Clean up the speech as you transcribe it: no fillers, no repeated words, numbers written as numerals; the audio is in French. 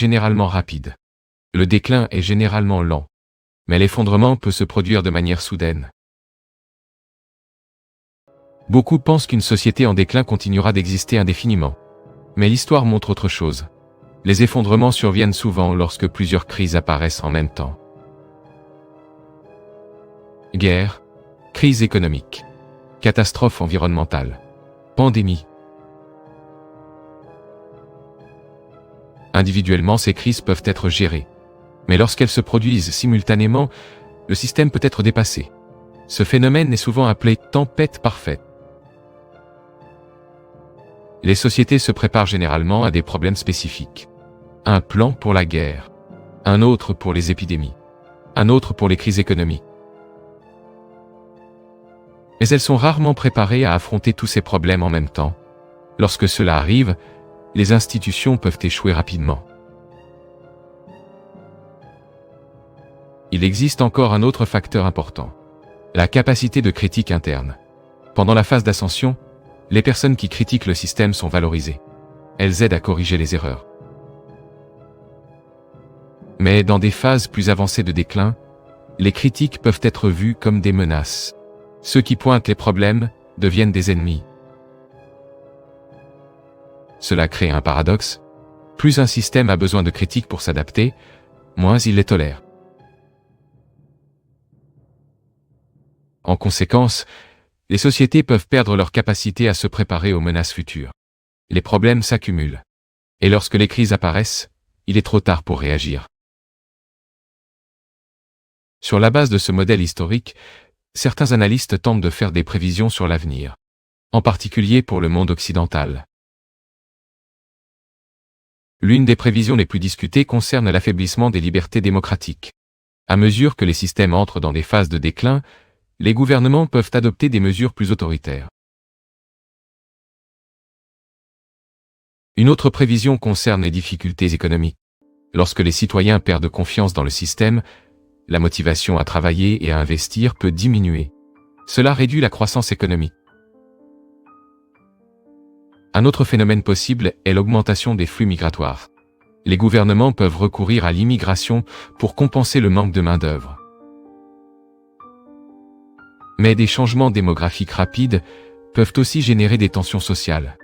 généralement rapide. Le déclin est généralement lent, mais l'effondrement peut se produire de manière soudaine. Beaucoup pensent qu'une société en déclin continuera d'exister indéfiniment. Mais l'histoire montre autre chose. Les effondrements surviennent souvent lorsque plusieurs crises apparaissent en même temps. Guerre, crise économique, catastrophe environnementale, pandémie. Individuellement, ces crises peuvent être gérées. Mais lorsqu'elles se produisent simultanément, le système peut être dépassé. Ce phénomène est souvent appelé tempête parfaite. Les sociétés se préparent généralement à des problèmes spécifiques. Un plan pour la guerre, un autre pour les épidémies, un autre pour les crises économiques. Mais elles sont rarement préparées à affronter tous ces problèmes en même temps. Lorsque cela arrive, les institutions peuvent échouer rapidement. Il existe encore un autre facteur important. La capacité de critique interne. Pendant la phase d'ascension, les personnes qui critiquent le système sont valorisées. Elles aident à corriger les erreurs. Mais dans des phases plus avancées de déclin, les critiques peuvent être vues comme des menaces. Ceux qui pointent les problèmes deviennent des ennemis. Cela crée un paradoxe. Plus un système a besoin de critiques pour s'adapter, moins il les tolère. En conséquence, les sociétés peuvent perdre leur capacité à se préparer aux menaces futures. Les problèmes s'accumulent. Et lorsque les crises apparaissent, il est trop tard pour réagir. Sur la base de ce modèle historique, certains analystes tentent de faire des prévisions sur l'avenir, en particulier pour le monde occidental. L'une des prévisions les plus discutées concerne l'affaiblissement des libertés démocratiques. À mesure que les systèmes entrent dans des phases de déclin, les gouvernements peuvent adopter des mesures plus autoritaires. Une autre prévision concerne les difficultés économiques. Lorsque les citoyens perdent confiance dans le système, la motivation à travailler et à investir peut diminuer. Cela réduit la croissance économique. Un autre phénomène possible est l'augmentation des flux migratoires. Les gouvernements peuvent recourir à l'immigration pour compenser le manque de main-d'œuvre. Mais des changements démographiques rapides peuvent aussi générer des tensions sociales.